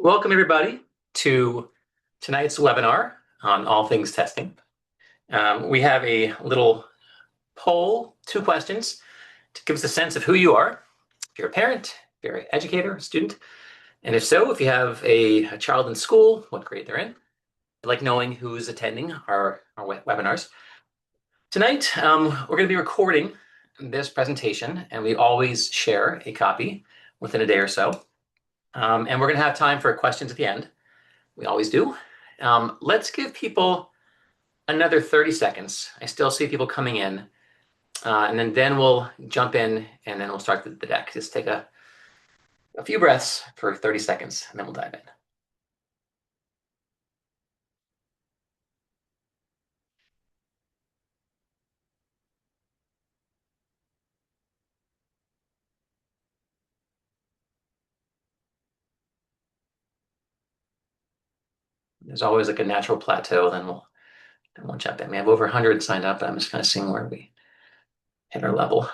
Welcome, everybody, to tonight's webinar on all things testing. We have a little poll, 2 questions, to give us a sense of who you are. If you're a parent, if you're an educator, student, and if so, if you have a child in school, what grade they're in. I like knowing who's attending our webinars. Tonight, we're going to be recording this presentation, and we always share a copy within a day or so. And we're going to have time for questions at the end. We always do. Let's give people another 30 seconds. I still see people coming in. And then we'll jump in and then we'll start the deck. Just take a few breaths for 30 seconds and then we'll dive in. There's always like a natural plateau, then we'll jump in. We have over 100 signed up, but I'm just kind of seeing where we hit our level.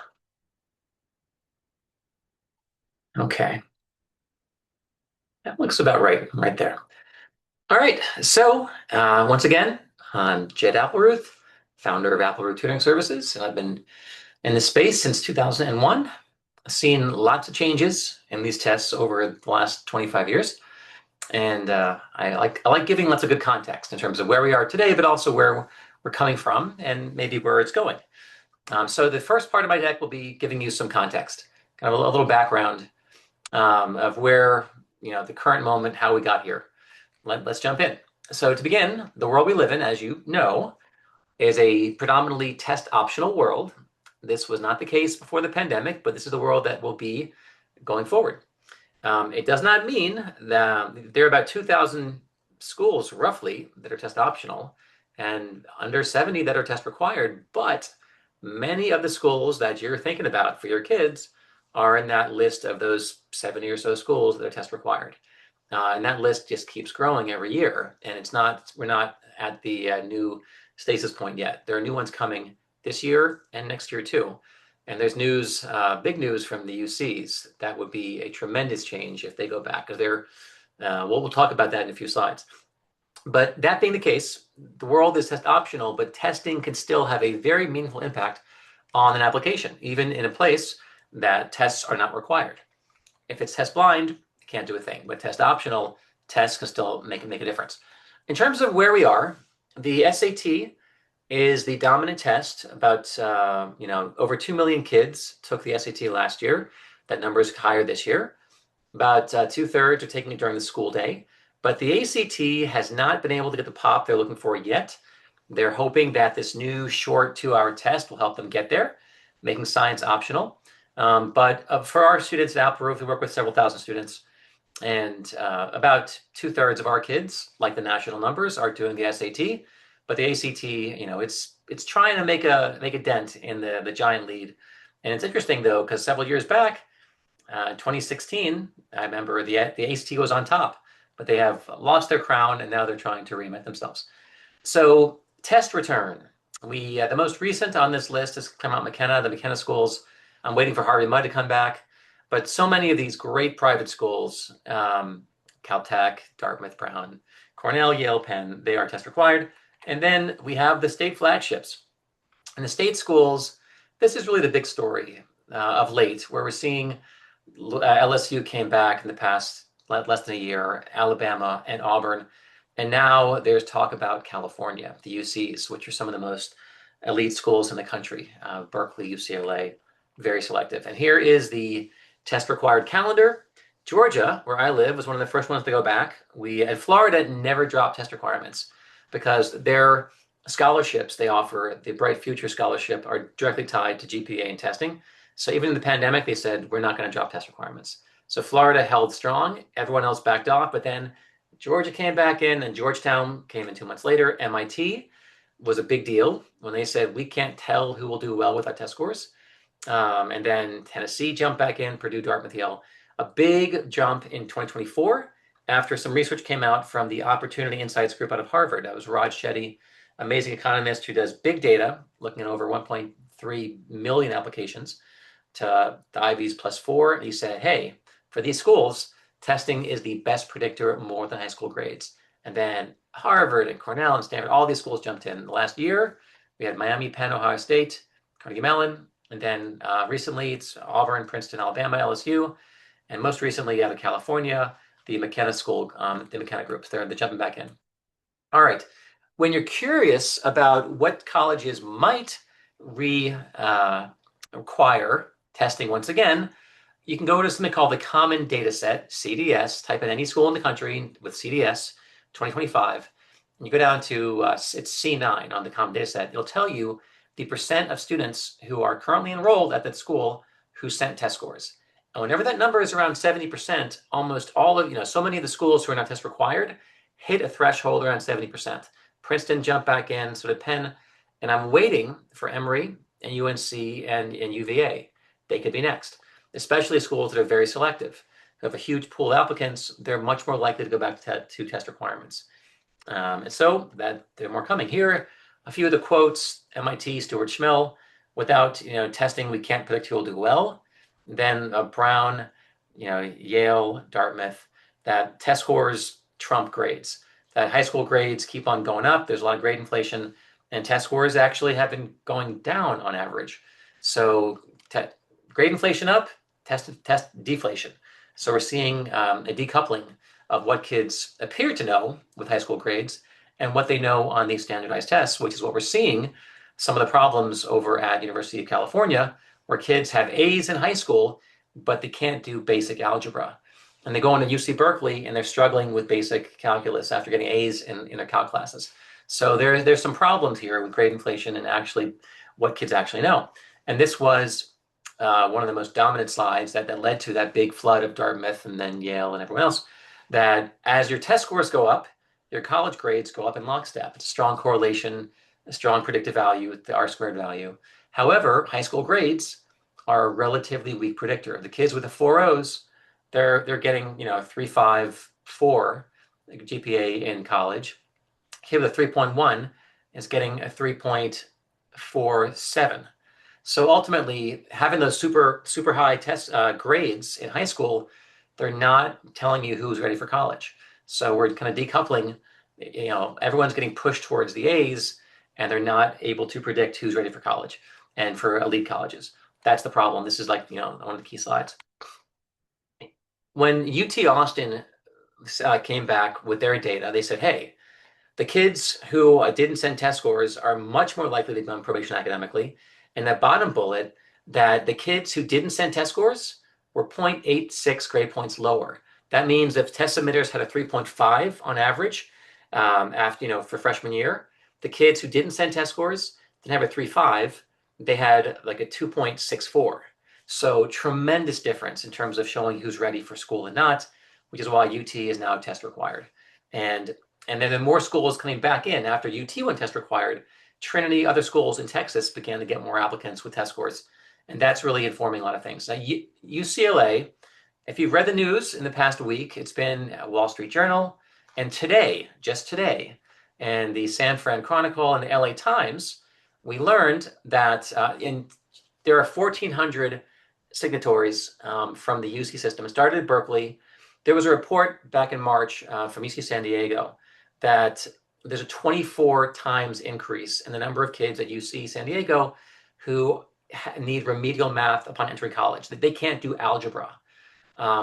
Okay. That looks about right there. All right, so once again, I'm Jed Applerouth, founder of Applerouth Tutoring Services, and I've been in this space since 2001. I've seen lots of changes in these tests over the last 25 years. And I like giving lots of good context in terms of where we are today, but also where we're coming from and maybe where it's going. So the first part of my deck will be giving you some context, kind of a little background of where, the current moment, how we got here. Let's jump in. So to begin, the world we live in, as you know, is a predominantly test optional world. This was not the case before the pandemic, but this is the world that will be going forward. It does not mean that there are about 2,000 schools roughly that are test optional and under 70 that are test required, but many of the schools that you're thinking about for your kids are in that list of those 70 or so schools that are test required. And that list just keeps growing every year. And we're not at the new stasis point yet. There are new ones coming this year and next year too. And there's big news from the UCs. That would be a tremendous change if they go back, because we'll talk about that in a few slides. But that being the case, the world is test optional, but testing can still have a very meaningful impact on an application, even in a place that tests are not required. If it's test blind, it can't do a thing, but test optional, tests can still make a difference. In terms of where we are, the SAT is the dominant test. About over 2 million kids took the SAT last year. That number is higher this year. About 2/3 are taking it during the school day. But the ACT has not been able to get the pop they're looking for yet. They're hoping that this new short 2-hour test will help them get there, making science optional. But for our students at Applerouth, we work with several thousand students. And about 2/3 of our kids, like the national numbers, are doing the SAT. But the ACT, it's trying to make a dent in the giant lead. And it's interesting though, because several years back, 2016, I remember the ACT was on top, but they have lost their crown and now they're trying to reinvent themselves. So test return. The most recent on this list is Claremont McKenna, the McKenna schools. I'm waiting for Harvey Mudd to come back. But so many of these great private schools, Caltech, Dartmouth, Brown, Cornell, Yale, Penn, they are test required. And then we have the state flagships. And the state schools, this is really the big story of late, where we're seeing LSU came back in the past less than a year, Alabama and Auburn. And now there's talk about California, the UCs, which are some of the most elite schools in the country, Berkeley, UCLA, very selective. And here is the test required calendar. Georgia, where I live, was one of the first ones to go back. Florida never dropped test requirements because their scholarships they offer, the Bright Future Scholarship, are directly tied to GPA and testing. So even in the pandemic, they said, we're not going to drop test requirements. So Florida held strong, everyone else backed off, but then Georgia came back in and Georgetown came in 2 months later. MIT was a big deal when they said, we can't tell who will do well with our test scores. And then Tennessee jumped back in, Purdue, Dartmouth, Yale. A big jump in 2024 after some research came out from the Opportunity Insights group out of Harvard. That was Raj Shetty, amazing economist who does big data, looking at over 1.3 million applications to the Ivies +4. And he said, hey, for these schools, testing is the best predictor more than high school grades. And then Harvard and Cornell and Stanford, all these schools jumped in. The last year, we had Miami, Penn, Ohio State, Carnegie Mellon, and then recently it's Auburn, Princeton, Alabama, LSU, and most recently out of California, the McKenna School, the McKenna groups. They're jumping back in. All right. When you're curious about what colleges might require testing once again, you can go to something called the Common Data Set, CDS. Type in any school in the country with CDS 2025. And you go down to it's C9 on the Common Data Set. It'll tell you the percent of students who are currently enrolled at that school who sent test scores. And whenever that number is around 70%, almost all of, so many of the schools who are not test required hit a threshold around 70%. Princeton jumped back in, so did Penn. And I'm waiting for Emory and UNC and UVA. They could be next, especially schools that are very selective. Who have a huge pool of applicants, they're much more likely to go back to test requirements. And so that there are more coming. Here, a few of the quotes, MIT, Stuart Schmill, without testing, we can't predict who will do well. Then Brown, Yale, Dartmouth, that test scores trump grades. That high school grades keep on going up. There's a lot of grade inflation, and test scores actually have been going down on average. So grade inflation up, test deflation. So we're seeing a decoupling of what kids appear to know with high school grades and what they know on these standardized tests, which is what we're seeing some of the problems over at University of California, where kids have A's in high school, but they can't do basic algebra. And they go into UC Berkeley and they're struggling with basic calculus after getting A's in their calc classes. So there's some problems here with grade inflation and actually what kids actually know. And this was one of the most dominant slides that led to that big flood of Dartmouth and then Yale and everyone else, that as your test scores go up, your college grades go up in lockstep. It's a strong correlation, a strong predictive value with the R-squared value. However, high school grades are a relatively weak predictor. The kids with the 4.0s, they're getting 3.54 GPA in college. Kid with a 3.1 is getting a 3.47. So ultimately, having those super high test grades in high school, they're not telling you who's ready for college. So we're kind of decoupling. Everyone's getting pushed towards the A's, and they're not able to predict who's ready for college and for elite colleges. That's the problem. This is like one of the key slides. When UT Austin came back with their data, they said, hey, the kids who didn't send test scores are much more likely to be on probation academically. And that bottom bullet, that the kids who didn't send test scores were 0.86 grade points lower. That means if test submitters had a 3.5 on average after for freshman year, the kids who didn't send test scores didn't have a 3.5, they had like a 2.64. So tremendous difference in terms of showing who's ready for school and not, which is why UT is now test required. And then the more schools coming back in after UT went test required, Trinity, other schools in Texas began to get more applicants with test scores. And that's really informing a lot of things. Now, UCLA, if you've read the news in the past week, it's been Wall Street Journal, and today, just today, and the San Fran Chronicle and the LA Times, we learned that there are 1,400 signatories from the UC system. It started at Berkeley. There was a report back in March from UC San Diego that there's a 24 times increase in the number of kids at UC San Diego who need remedial math upon entering college. That they can't do algebra.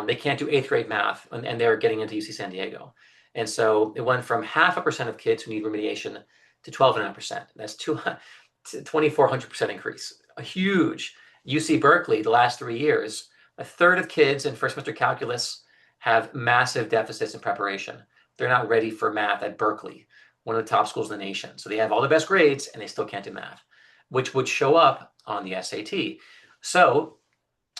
They can't do 8th grade math, and they're getting into UC San Diego. And so it went from 0.5% of kids who need remediation to 12.5%. That's 2,400% increase. A huge. UC Berkeley, the last 3 years, a third of kids in first semester calculus have massive deficits in preparation. They're not ready for math at Berkeley, one of the top schools in the nation. So they have all the best grades and they still can't do math, which would show up on the SAT. So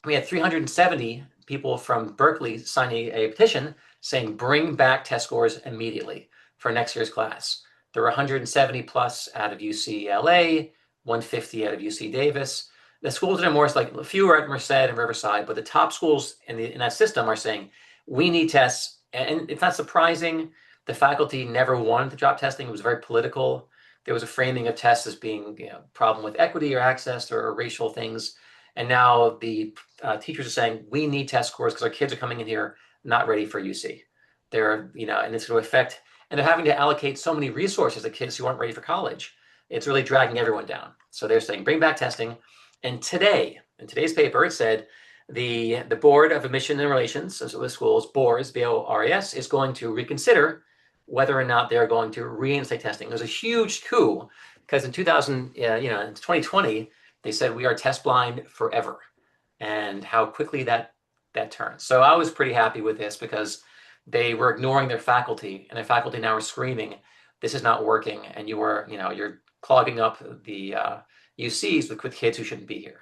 we had 370 people from Berkeley signing a petition saying, bring back test scores immediately for next year's class. There were 170 plus out of UCLA, 150 out of UC Davis. The schools that are more like fewer at Merced and Riverside, but the top schools in that system are saying, we need tests. And it's not surprising. The faculty never wanted to drop testing. It was very political. There was a framing of tests as being problem with equity or access or racial things. And now the teachers are saying, we need test scores because our kids are coming in here not ready for UC. They're, and it's going to affect, and they're having to allocate so many resources to kids who aren't ready for college. It's really dragging everyone down. So they're saying, bring back testing. And today, in today's paper, it said the Board of Admission and Relations, so the schools, BORS, BORAS, is going to reconsider whether or not they're going to reinstate testing. There's a huge coup because in 2020, they said we are test blind forever, and how quickly that turns. So I was pretty happy with this because they were ignoring their faculty, and their faculty now are screaming, "This is not working," and you're clogging up the UCs with kids who shouldn't be here.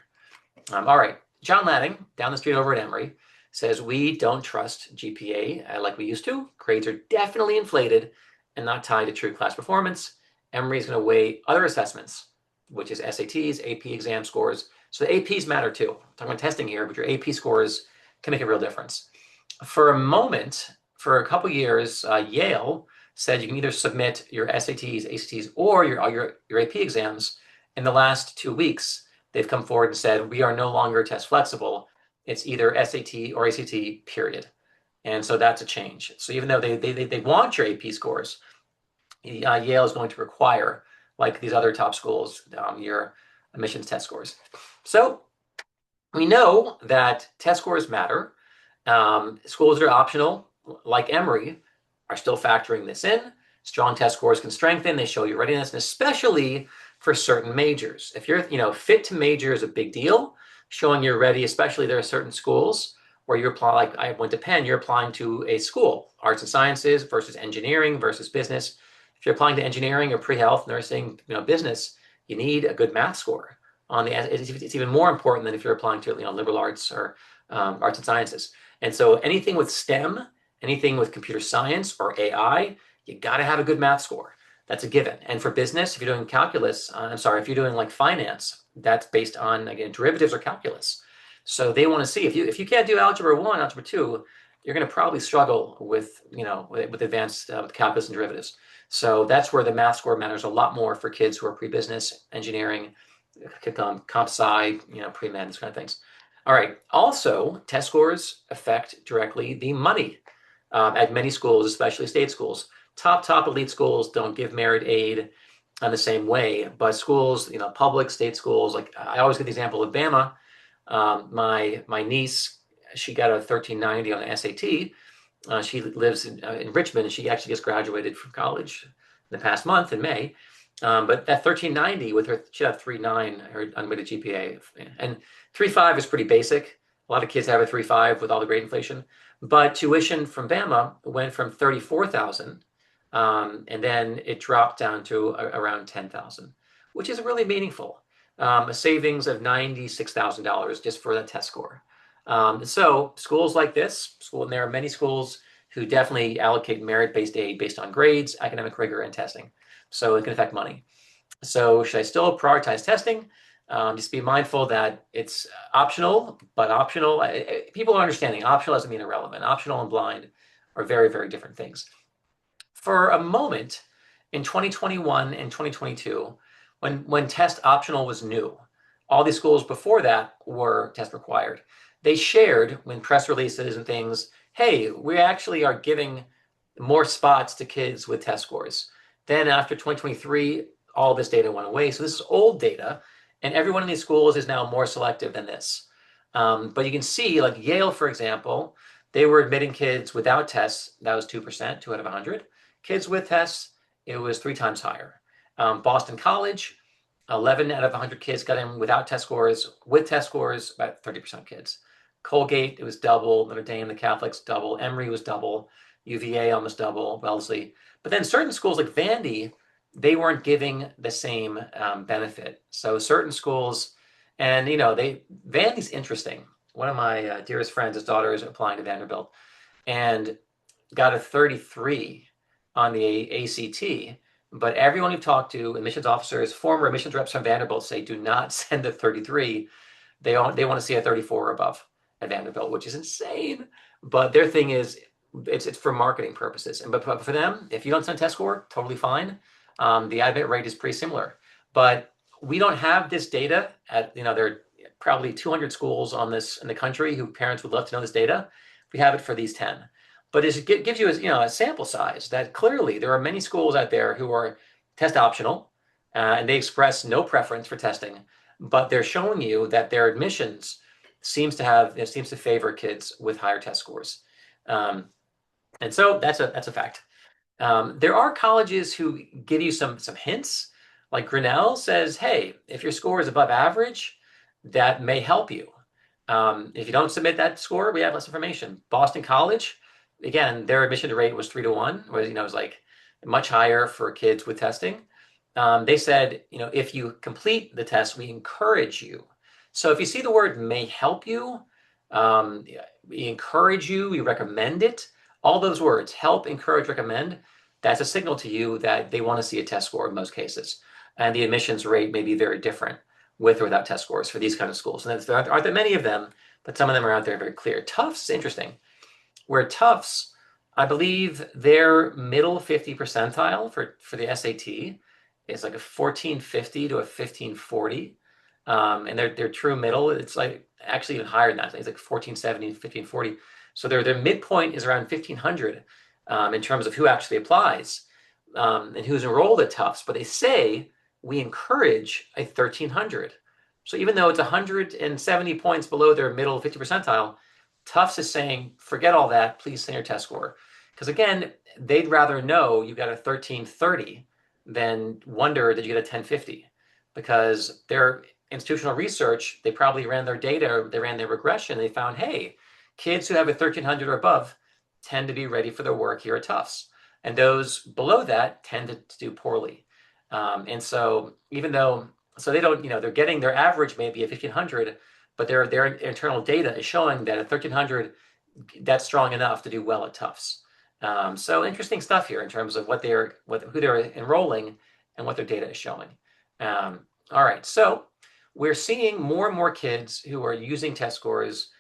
All right, John Ladding, down the street over at Emory, says we don't trust GPA like we used to. Grades are definitely inflated and not tied to true class performance. Emory is going to weigh other assessments, which is SATs, AP exam scores. So the APs matter too. I'm talking about testing here, but your AP scores can make a real difference. For a moment, for a couple years, Yale said you can either submit your SATs, ACTs, or your AP exams. In the last 2 weeks, they've come forward and said we are no longer test flexible. It's either SAT or ACT, period. And so that's a change. So even though they want your AP scores, Yale is going to require, like these other top schools, your admissions test scores. So we know that test scores matter. Schools that are optional, like Emory, are still factoring this in. Strong test scores can strengthen. They show your readiness, and especially for certain majors. If you're, fit to major is a big deal. Showing you're ready, especially there are certain schools where you're applying, like I went to Penn, you're applying to a school, arts and sciences versus engineering versus business. If you're applying to engineering or pre-health, nursing, business, you need a good math score. It's even more important than if you're applying to liberal arts or arts and sciences. And so anything with STEM, anything with computer science or AI, you got to have a good math score. That's a given. And for business, if you're doing calculus, if you're doing like finance, that's based on, again, derivatives or calculus. So they want to see if you can't do algebra 1, algebra 2, you're going to probably struggle with advanced calculus and derivatives. So that's where the math score matters a lot more for kids who are pre-business, engineering, comp sci, pre-med, these kind of things. All right. Also, test scores affect directly the money at many schools, especially state schools. Top elite schools don't give merit aid in the same way, but schools, public state schools, like I always give the example of Bama. My niece, she got a 1390 on the SAT. She lives in Richmond, and she actually just graduated from college in the past month in May. But that 1390 with her, she had a 3.9, her unweighted GPA, and 3.5 is pretty basic. A lot of kids have a 3.5 with all the grade inflation. But tuition from Bama went from 34,000, and then it dropped down to around 10,000, which is really meaningful. A savings of $96,000 just for that test score. So schools like this, and there are many schools who definitely allocate merit-based aid based on grades, academic rigor, and testing. So it can affect money. So should I still prioritize testing? Just be mindful that it's optional, but optional, people are understanding optional doesn't mean irrelevant. Optional and blind are very, very different things. For a moment in 2021 and 2022, when test optional was new, all these schools before that were test required. They shared when press releases and things, hey, we actually are giving more spots to kids with test scores. Then after 2023, all this data went away. So this is old data, and everyone in these schools is now more selective than this. But you can see, like Yale, for example, they were admitting kids without tests. That was 2%, 2 out of 100. Kids with tests, it was 3 times higher. Boston College, 11 out of 100 kids got in without test scores. With test scores, about 30% of kids. Colgate, it was double. Notre Dame, the Catholics, double. Emory was double. UVA, almost double. Wellesley. But then certain schools like Vandy, they weren't giving the same benefit. So certain schools, and Vandy's interesting. One of my dearest friends, his daughter is applying to Vanderbilt and got a 33 on the ACT. But everyone we've talked to, admissions officers, former admissions reps from Vanderbilt, say do not send a 33. They want to see a 34 or above at Vanderbilt, which is insane. But their thing is, it's for marketing purposes. But for them, if you don't send a test score, totally fine. The admit rate is pretty similar. But we don't have this data at, there are probably 200 schools on this in the country who parents would love to know this data. we have it for these 10. But it gives you a sample size that clearly there are many schools out there who are test optional, and they express no preference for testing, but they're showing you that their admissions seems to favor kids with higher test scores. Um, and so that's a fact. There are colleges who give you some hints. Like Grinnell says, hey, if your score is above average, that may help you. If you don't submit that score, we have less information. Boston College, again, their admission rate was 3-1, whereas it was like much higher for kids with testing. They said, if you complete the test, we encourage you. So if you see the word may help you, we encourage you, we recommend it, all those words, help, encourage, recommend, that's a signal to you that they want to see a test score in most cases. And the admissions rate may be very different with or without test scores for these kind of schools. And there aren't that many of them, but some of them are out there very clear. Tufts is interesting, where Tufts, I believe their middle 50 percentile for the SAT is like a 1450 to a 1540. And their true middle, it's like actually even higher than that. It's like 1470, 1540. So their midpoint is around 1500 in terms of who actually applies and who's enrolled at Tufts. But they say we encourage a 1300. So even though it's 170 points below their middle 50 percentile, Tufts is saying, forget all that, please send your test score. Because again, they'd rather know you got a 1330 than wonder that you get a 1050. Because their institutional research, they probably ran their data, they ran their regression, they found, hey, kids who have a 1300 or above tend to be ready for their work here at Tufts. And those below that tend to do poorly. And so even though, so they don't, they're getting their average maybe a 1500, but their internal data is showing that at 1300, that's strong enough to do well at Tufts. So interesting stuff here in terms of who they're enrolling and what their data is showing. All right, so we're seeing more and more kids who are using test scores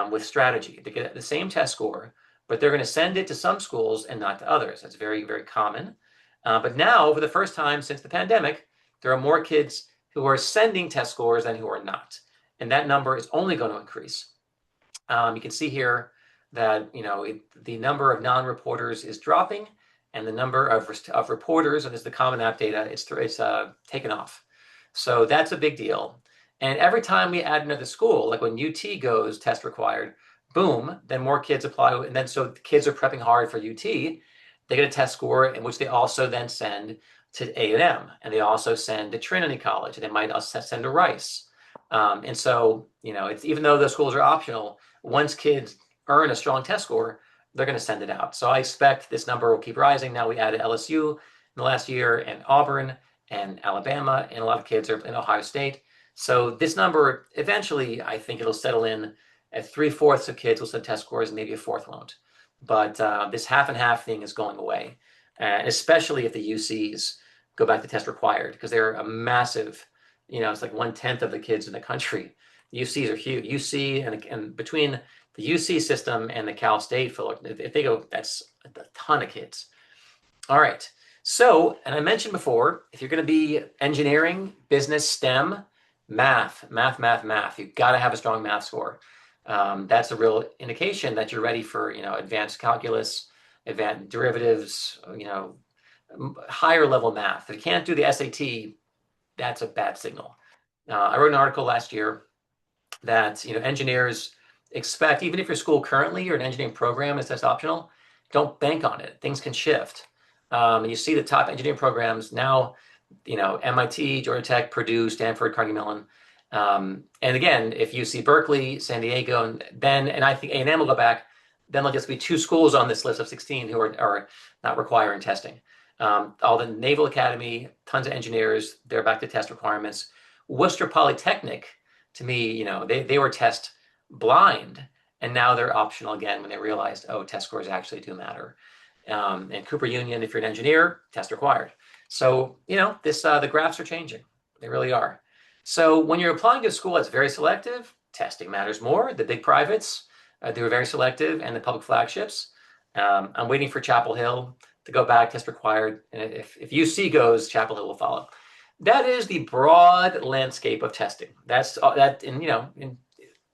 with strategy. They get the same test score, but they're going to send it to some schools and not to others. That's very, very common. But now, for the first time since the pandemic, there are more kids who are sending test scores than who are not. And that number is only going to increase. You can see here that the number of non-reporters is dropping, and the number of reporters, and this is the Common App data, it's taken off. So that's a big deal. And every time we add another school, like when UT goes test required, boom, then more kids apply. And then so the kids are prepping hard for UT. They get a test score in which they also then send to A&M, and they also send to Trinity College, and they might also send to Rice. And so, it's even though those schools are optional, once kids earn a strong test score, they're going to send it out. So I expect this number will keep rising. Now we added LSU in the last year, and Auburn, and Alabama, and a lot of kids are in Ohio State. So this number, eventually, I think it'll settle in at 3/4 of kids will send test scores, and maybe a fourth won't. But this half and half thing is going away, especially if the UCs go back to test required, because they're a massive, it's like 1/10 of the kids in the country. UCs are huge. UC and between the UC system and the Cal State, if they go, that's a ton of kids. All right. So, and I mentioned before, if you're going to be engineering, business, STEM, math, you've got to have a strong math score. That's a real indication that you're ready for, advanced calculus, advanced derivatives, higher level math. If you can't do the SAT, that's a bad signal. I wrote an article last year that, engineers expect, even if your school currently, you're an engineering program is test optional, don't bank on it. Things can shift. And you see the top engineering programs now, MIT, Georgia Tech, Purdue, Stanford, Carnegie Mellon. And again, if you see Berkeley, San Diego, and I think A&M will go back, then there'll just be 2 schools on this list of 16 who are not requiring testing. All the Naval Academy, tons of engineers, they're back to test requirements. Worcester Polytechnic, to me, they were test blind, and now they're optional again when they realized, test scores actually do matter. And Cooper Union, if you're an engineer, test required. So, the graphs are changing. They really are. So when you're applying to a school that's very selective, testing matters more. The big privates, they were very selective, and the public flagships. I'm waiting for Chapel Hill to go back, test required. And if UC goes, Chapel Hill will follow. That is the broad landscape of testing. That's that, and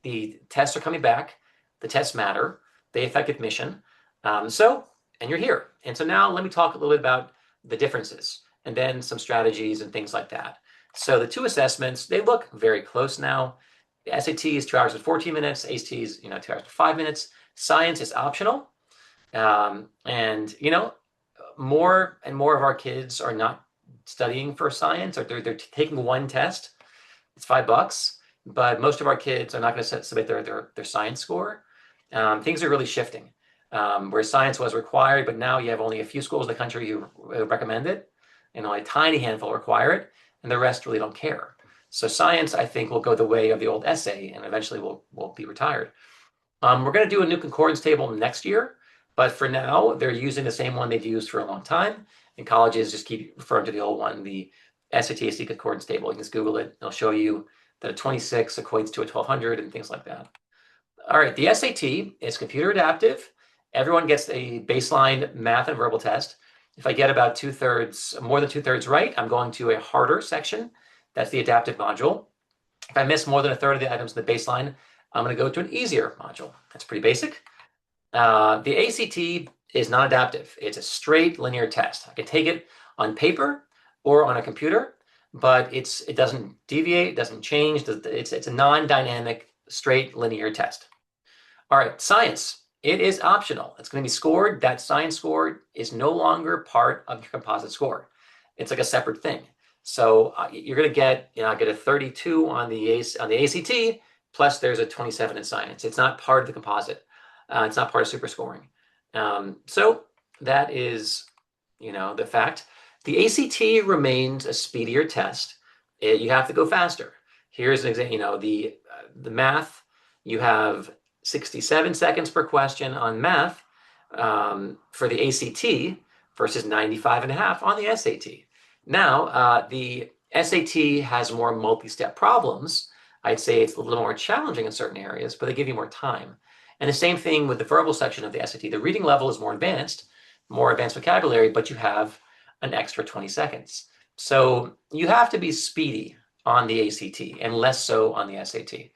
the tests are coming back. The tests matter. They affect admission. And you're here. And so now let me talk a little bit about the differences and then some strategies and things like that. So the two assessments, they look very close now. The SAT is 2 hours and 14 minutes. ACT is 2 hours and 5 minutes. Science is optional. And more and more of our kids are not studying for science, or they're taking one test. It's $5, but most of our kids are not going to submit their science score. Things are really shifting. Where science was required, but now you have only a few schools in the country who recommend it, and only a tiny handful require it, and the rest really don't care. So science, I think, will go the way of the old essay, and eventually will be retired. We're going to do a new concordance table next year, but for now, they're using the same one they've used for a long time, and colleges just keep referring to the old one, the SAT concordance table. You can just Google it. It'll show you that a 26 equates to a 1200 and things like that. All right, the SAT is computer adaptive. Everyone gets a baseline math and verbal test. If I get about more than two-thirds right, I'm going to a harder section. That's the adaptive module. If I miss more than a third of the items in the baseline, I'm going to go to an easier module. That's pretty basic. The ACT is non-adaptive. It's a straight linear test. I can take it on paper or on a computer, but it doesn't deviate, it doesn't change. It's a non-dynamic, straight linear test. All right, science. It is optional. It's going to be scored. That science score is no longer part of your composite score. It's like a separate thing. So you're going to get a 32 on the ACT, plus there's a 27 in science. It's not part of the composite. It's not part of super scoring. So that is, the fact. The ACT remains a speedier test. You have to go faster. Here's an example. The math, you have 67 seconds per question on math for the ACT versus 95.5 on the SAT. Now, the SAT has more multi-step problems. I'd say it's a little more challenging in certain areas, but they give you more time. And the same thing with the verbal section of the SAT. The reading level is more advanced vocabulary, but you have an extra 20 seconds. So you have to be speedy on the ACT and less so on the SAT.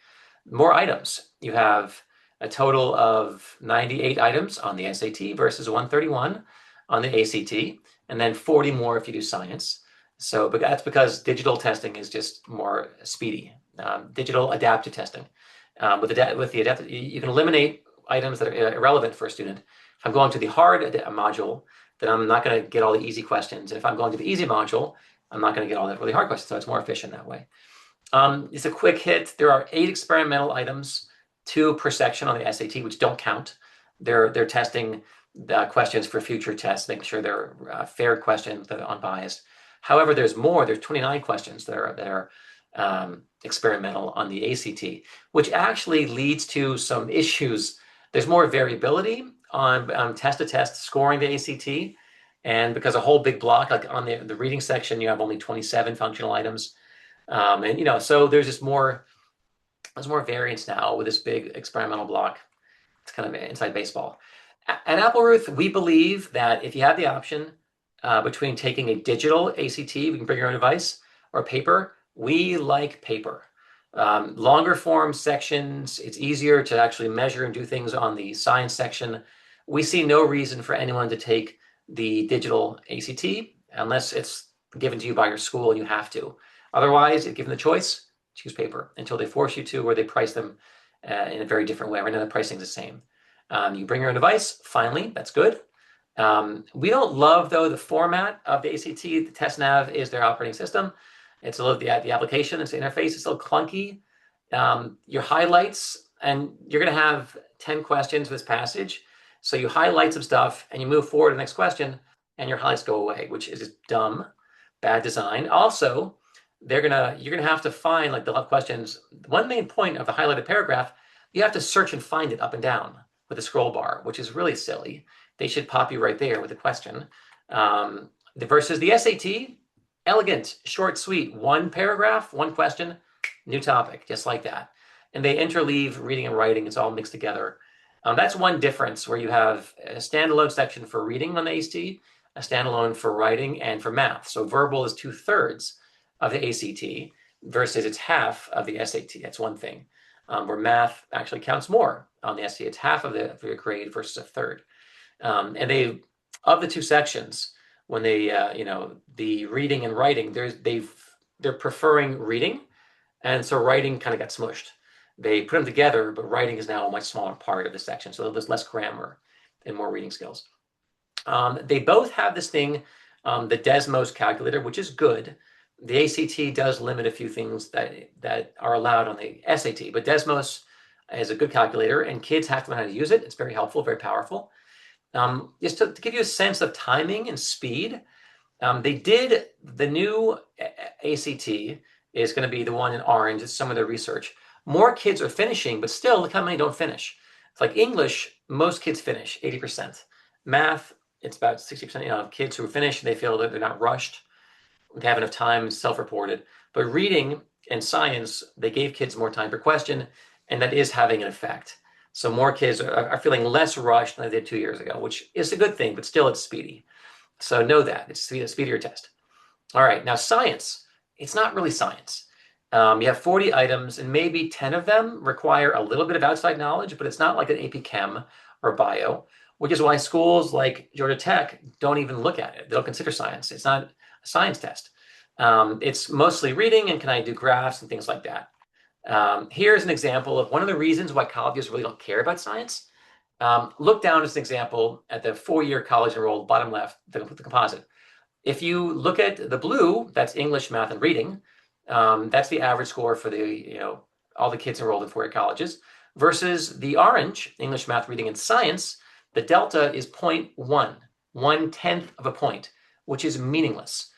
More items. You have a total of 98 items on the SAT versus 131 on the ACT, and then 40 more if you do science. So, but that's because digital testing is just more speedy. Digital adaptive testing. With the adaptive, you can eliminate items that are irrelevant for a student. If I'm going to the hard module, then I'm not going to get all the easy questions. And if I'm going to the easy module, I'm not going to get all the really hard questions. So it's more efficient that way. It's a quick hit. There are 8 experimental items, 2 per section on the SAT, which don't count. They're testing the questions for future tests, making sure they're fair questions that are unbiased. However, there's more. There's 29 questions that are experimental on the ACT, which actually leads to some issues. There's more variability on test-to-test scoring the ACT, and because a whole big block, like on the reading section, you have only 27 functional items, so there's more variance now with this big experimental block. It's kind of inside baseball. At Applerouth, we believe that if you have the option between taking a digital ACT, we can bring your own device, or paper, we like paper. Longer form sections, it's easier to actually measure and do things on the science section. We see no reason for anyone to take the digital ACT unless it's given to you by your school and you have to. Otherwise, if given the choice, choose paper until they force you to, or they price them in a very different way. Right now, the pricing is the same. You bring your own device, finally, that's good. We don't love, though, the format of the ACT. The test nav is their operating system. It's a little, the application, it's the interface, it's a little clunky. Your highlights, and you're going to have 10 questions with this passage. So you highlight some stuff and you move forward to the next question and your highlights go away, which is dumb, bad design. Also, you're gonna have to find, like, they'll have questions. One main point of the highlighted paragraph, you have to search and find it up and down with a scroll bar, which is really silly. They should pop you right there with a question. Versus the SAT, elegant, short, sweet, one paragraph, one question, new topic, just like that. And they interleave reading and writing. It's all mixed together. That's one difference, where you have a standalone section for reading on the ACT, a standalone for writing and for math. So verbal is 2/3 of the ACT versus it's half of the SAT. That's one thing. where math actually counts more on the SAT. It's half of your grade versus a third. And they, of the two sections, when they, the reading and writing, they're preferring reading, and so writing kind of got smushed. They put them together, but writing is now a much smaller part of the section, so there's less grammar and more reading skills. They both have this thing, the Desmos calculator, which is good. The ACT does limit a few things that are allowed on the SAT, but Desmos is a good calculator, and kids have to learn how to use it. It's very helpful, very powerful. Just to give you a sense of timing and speed, they did the new ACT is going to be the one in orange. It's some of their research. More kids are finishing, but still, look how many don't finish. It's like English, most kids finish, 80%. Math, it's about 60% of kids who finish, they feel that they're not rushed, they have enough time, self-reported. But reading and science, they gave kids more time per question, and that is having an effect. So more kids are feeling less rushed than they did 2 years ago, which is a good thing, but still it's speedy. So know that, it's a speedier test. All right, now science, it's not really science. You have 40 items, and maybe 10 of them require a little bit of outside knowledge, but it's not like an AP Chem or Bio, which is why schools like Georgia Tech don't even look at it. They don't consider science. It's not a science test. It's mostly reading and can I do graphs and things like that. Here's an example of one of the reasons why colleges really don't care about science. Look down as an example at the 4-year college enrolled, bottom left, the composite. If you look at the blue, that's English, math, and reading. That's the average score for all the kids enrolled in 4-year colleges, versus the orange, English, math, reading, and science. The delta is 0.1, 1/10 of a point, which is meaningless,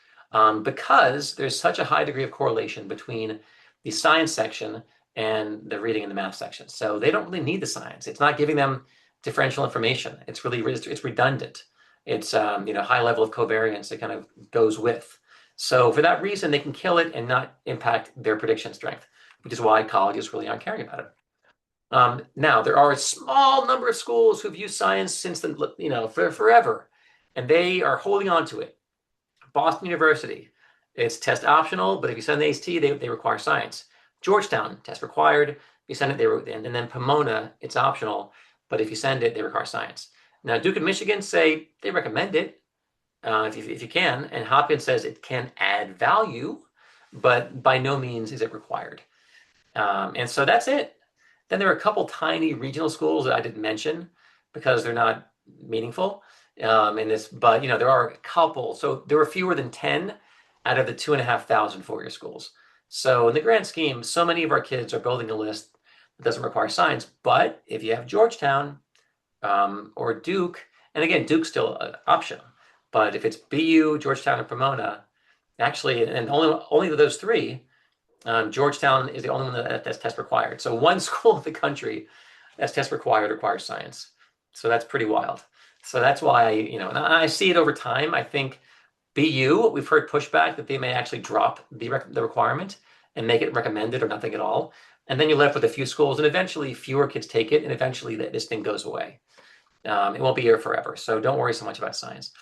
because there's such a high degree of correlation between the science section and the reading and the math section. So they don't really need the science. It's not giving them differential information. It's redundant. It's high level of covariance that kind of goes with. So for that reason, they can kill it and not impact their prediction strength, which is why colleges really aren't caring about it. Now, there are a small number of schools who've used science since for forever, and they are holding on to it. Boston University, it's test optional, but if you send the ACT, they require science. Georgetown, test required. If you send it, and then Pomona, it's optional, but if you send it, they require science. Now, Duke and Michigan say they recommend it if you can, and Hopkins says it can add value, but by no means is it required. And so that's it. Then there are a couple tiny regional schools that I didn't mention because they're not meaningful in this, but there are a couple. So there were fewer than 10 out of the 2,500 4-year schools. So in the grand scheme, so many of our kids are building a list that doesn't require science. But if you have Georgetown or Duke, and again, Duke's still optional, but if it's BU, Georgetown, or Pomona, actually, and only those three, Georgetown is the only one that's test required. So one school in the country that's test required requires science. So that's pretty wild. So that's why, and I see it over time. I think BU, we've heard pushback that they may actually drop the requirement and make it recommended or nothing at all. And then you're left with a few schools, and eventually fewer kids take it, and eventually this thing goes away. It won't be here forever. So don't worry so much about science.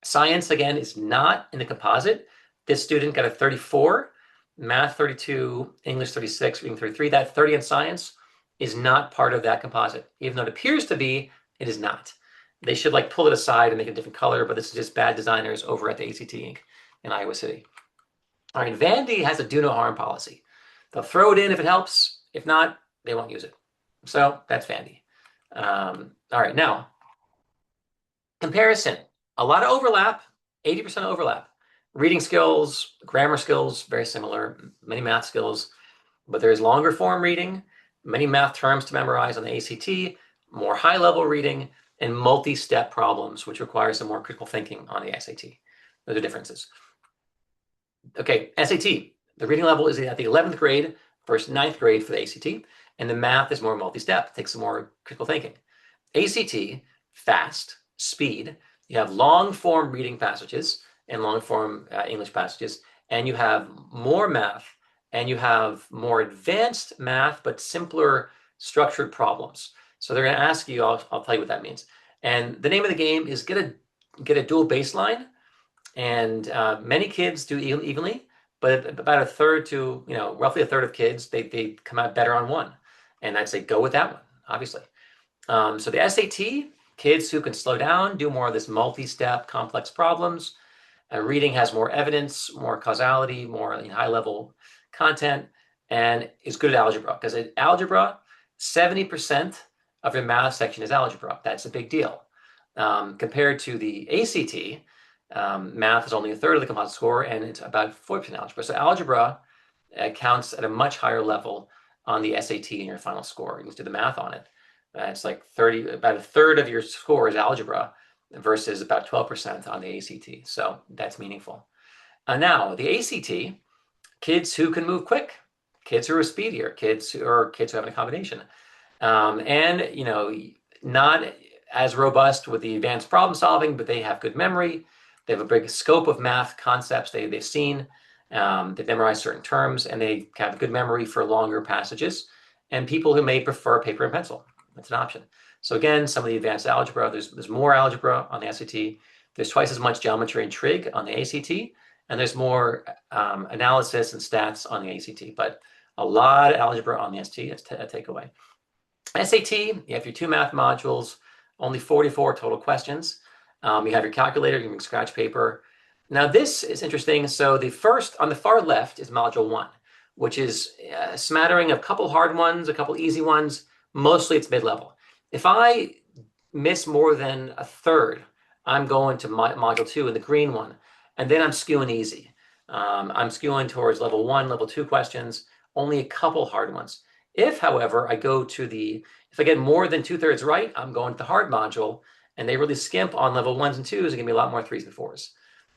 Science, again, is not in the composite. This student got a 34, math 32, English 36, reading 33. That 30 in science is not part of that composite. Even though it appears to be, it is not. They should pull it aside and make a different color, but this is just bad designers over at the ACT Inc. in Iowa City. All right, Vandy has a do no harm policy. They'll throw it in if it helps. If not, they won't use it. So that's Vandy. All right, now, comparison. A lot of overlap, 80% overlap. Reading skills, grammar skills, very similar, many math skills, but there's longer form reading, many math terms to memorize on the ACT, more high-level reading, and multi-step problems, which require some more critical thinking on the SAT. Those are differences. Okay, SAT, the reading level is at the 11th grade versus 9th grade for the ACT, and the math is more multi-step, takes some more critical thinking. ACT, fast, speed, you have long-form reading passages and long-form English passages, and you have more math, and you have more advanced math, but simpler structured problems. So they're going to ask you, I'll tell you what that means. And the name of the game is get a dual baseline, and many kids do evenly, but about a third to, roughly a third of kids, they come out better on one. And I'd say go with that one, obviously. So the SAT, kids who can slow down, do more of this multi-step complex problems. Reading has more evidence, more causality, more high-level content, and is good at algebra. Because at algebra, 70% of your math section is algebra. That's a big deal. Compared to the ACT, math is only a third of the composite score, and it's about 40% algebra. So algebra counts at a much higher level on the SAT in your final score. You just do the math on it. It's like about a third of your score is algebra versus about 12% on the ACT. So that's meaningful. Now, the ACT, kids who can move quick, kids who are speedier, kids who have a combination. And not as robust with the advanced problem solving, but they have good memory. They have a big scope of math concepts they've seen. They've memorized certain terms, and they have good memory for longer passages. And people who may prefer paper and pencil, that's an option. So again, some of the advanced algebra, there's more algebra on the SAT. There's twice as much geometry and trig on the ACT, and there's more analysis and stats on the ACT, but a lot of algebra on the SAT. That's a takeaway. SAT, you have your 2 math modules, only 44 total questions. You have your calculator, you can scratch paper. Now this is interesting. So the first, on the far left, is module 1, which is a smattering of a couple hard ones, a couple easy ones. Mostly it's mid-level. If I miss more than a third, I'm going to module 2 in the green one, and then I'm skewing easy. I'm skewing towards level 1, level 2 questions, only a couple hard ones. If, however, if I get more than 2/3 right, I'm going to the hard module, and they really skimp on level 1s and 2s. It can be a lot more 3s and 4s.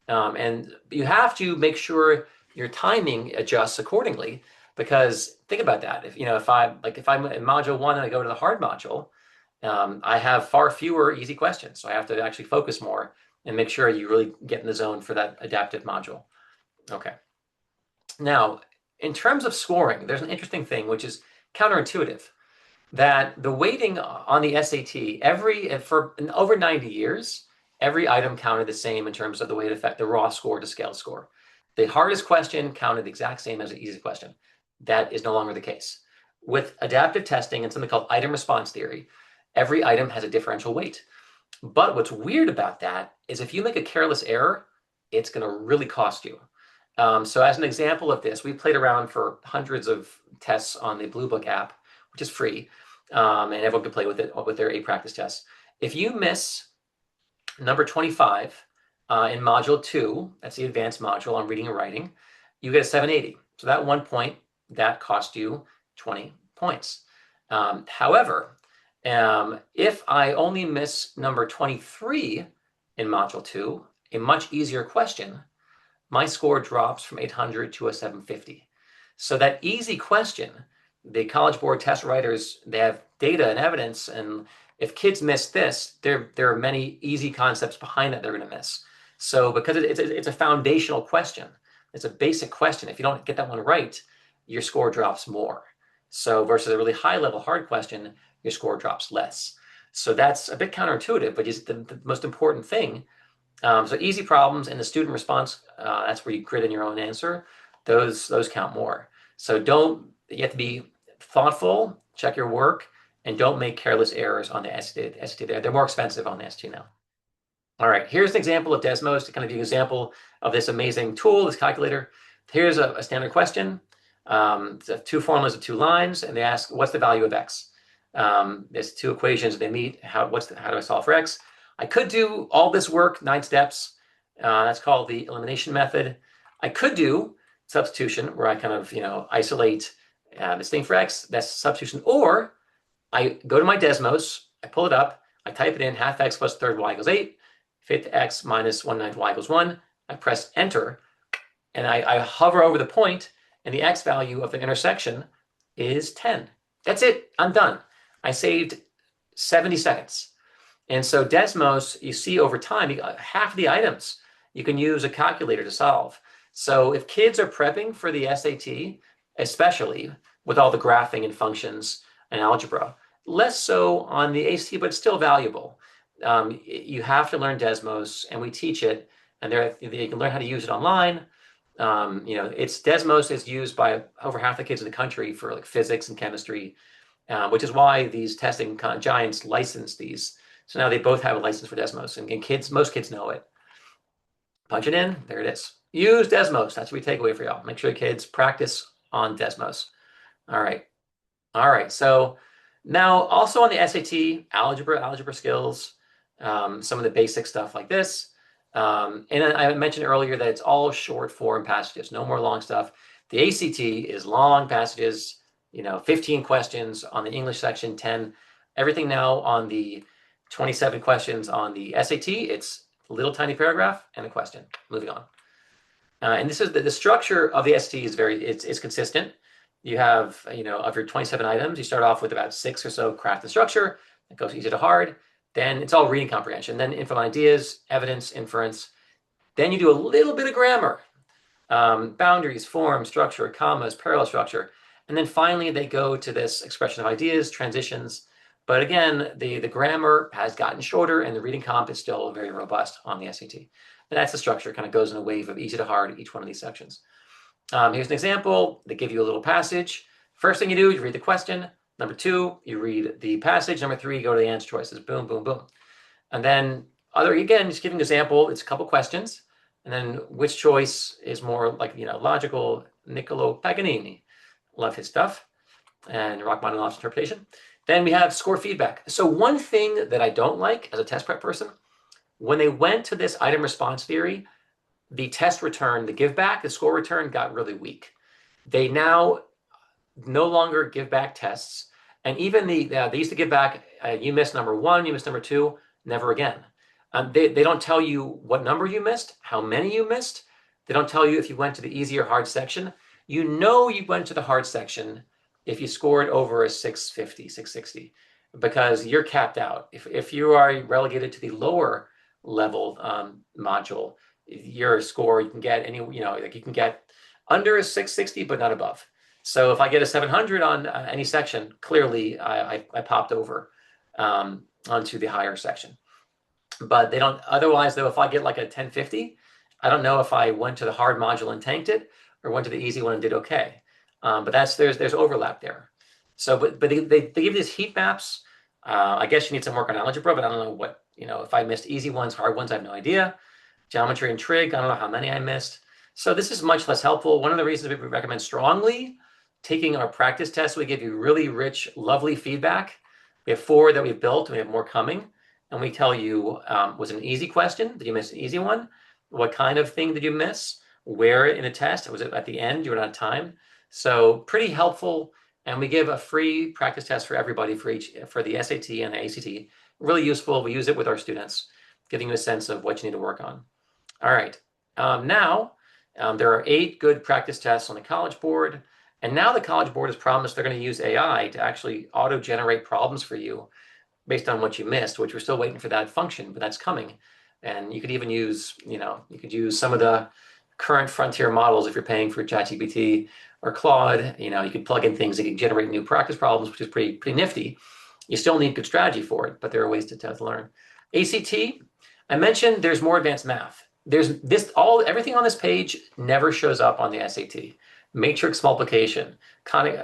And you have to make sure your timing adjusts accordingly, because think about that. If I'm in module 1 and I go to the hard module, I have far fewer easy questions. So I have to actually focus more and make sure you really get in the zone for that adaptive module. Okay. Now, in terms of scoring, there's an interesting thing, which is counterintuitive, that the weighting on the SAT, for over 90 years, every item counted the same in terms of the way it affected the raw score to scale score. The hardest question counted the exact same as the easy question. That is no longer the case. With adaptive testing and something called item response theory, every item has a differential weight. But what's weird about that is if you make a careless error, it's going to really cost you. So as an example of this, we played around for hundreds of tests on the Blue Book app, which is free, and everyone can play with it with their 8 practice tests. If you miss number 25 in module 2, that's the advanced module on reading and writing, you get a 780. So that 1 point, that cost you 20 points. However, if I only miss number 23 in module 2, a much easier question, my score drops from 800 to a 750. So that easy question, the College Board test writers, they have data and evidence, and if kids miss this, there are many easy concepts behind that they're going to miss. So because it's a foundational question, it's a basic question. If you don't get that one right, your score drops more. So versus a really high-level hard question, your score drops less. So that's a bit counterintuitive, but it's the most important thing. So easy problems and the student response, that's where you grid in your own answer. Those count more. So you have to be thoughtful, check your work, and don't make careless errors on the SAT. They're more expensive on the SAT now. All right, here's an example of Desmos to kind of give you an example of this amazing tool, this calculator. Here's a standard question. It's 2 formulas of 2 lines, and they ask, what's the value of x? There's 2 equations they meet. How do I solve for x? I could do all this work, 9 steps. That's called the elimination method. I could do substitution, where I kind of isolate this thing for x. That's substitution. Or I go to my Desmos, I pull it up, I type it in, half x plus third y equals 8, fifth x minus 1/9 y equals 1. I press enter, and I hover over the point, and the x value of the intersection is 10. That's it. I'm done. I saved 70 seconds. And so Desmos, you see over time, half the items you can use a calculator to solve. So if kids are prepping for the SAT, especially with all the graphing and functions and algebra, less so on the ACT, but it's still valuable. You have to learn Desmos, and we teach it, and you can learn how to use it online. Desmos is used by over half the kids in the country for like physics and chemistry. which is why these testing giants license these. So now they both have a license for Desmos, and most kids know it. Punch it in, there it is. Use Desmos. That's what we take away for y'all. Make sure your kids practice on Desmos. All right. All right. So now also on the SAT, algebra skills, some of the basic stuff like this. And I mentioned earlier that it's all short form passages, no more long stuff. The ACT is long passages, 15 questions on the English section, 10. Everything now on the 27 questions on the SAT, it's a little tiny paragraph and a question. Moving on. And this is the structure of the SAT is it's consistent. You have, of your 27 items, you start off with about 6 or so craft and structure. It goes easy to hard. Then it's all reading comprehension. Then info ideas, evidence, inference. Then you do a little bit of grammar, boundaries, form, structure, commas, parallel structure. And then finally, they go to this expression of ideas, transitions. But again, the grammar has gotten shorter and the reading comp is still very robust on the SAT. And that's the structure. It kind of goes in a wave of easy to hard, each one of these sections. Here's an example. They give you a little passage. First thing you do, you read the question. Number 2, you read the passage. Number 3, you go to the answer choices. Boom, boom, boom. And then again, just giving an example, it's a couple questions. And then which choice is more like, logical? Niccolo Paganini. Love his stuff. And Rachmaninoff's interpretation. Then we have score feedback. So one thing that I don't like as a test prep person, when they went to this item response theory, the test return, the give back, the score return got really weak. They now no longer give back tests. And even they used to give back, you missed number 1, you missed number 2, never again. They don't tell you what number you missed, how many you missed. They don't tell you if you went to the easy or hard section. You went to the hard section if you scored over a 650, 660, because you're capped out. If you are relegated to the lower level module, your score, you can get you can get under a 660, but not above. So if I get a 700 on any section, clearly I popped over onto the higher section. But they don't, otherwise though, if I get like a 1050, I don't know if I went to the hard module and tanked it or went to the easy one and did okay. But there's overlap there. So, but they give these heat maps. I guess you need some work on algebra, but I don't know what, if I missed easy ones, hard ones, I have no idea. Geometry and trig, I don't know how many I missed. So this is much less helpful. One of the reasons we recommend strongly taking our practice tests, we give you really rich, lovely feedback. We have 4 that we've built, and we have more coming. And we tell you, was it an easy question? Did you miss an easy one? What kind of thing did you miss? Where in a test? Was it at the end? You were out of time? So pretty helpful. And we give a free practice test for everybody for the SAT and the ACT. Really useful. We use it with our students, giving you a sense of what you need to work on. All right. Now, there are 8 good practice tests on the College Board. And now the College Board has promised they're going to use AI to actually auto-generate problems for you based on what you missed, which we're still waiting for that function, but that's coming. And you could even use, you could use some of the current frontier models if you're paying for ChatGPT or Claude. You could plug in things that can generate new practice problems, which is pretty nifty. You still need good strategy for it, but there are ways to learn. ACT, I mentioned there's more advanced math. There's everything on this page never shows up on the SAT. Matrix multiplication,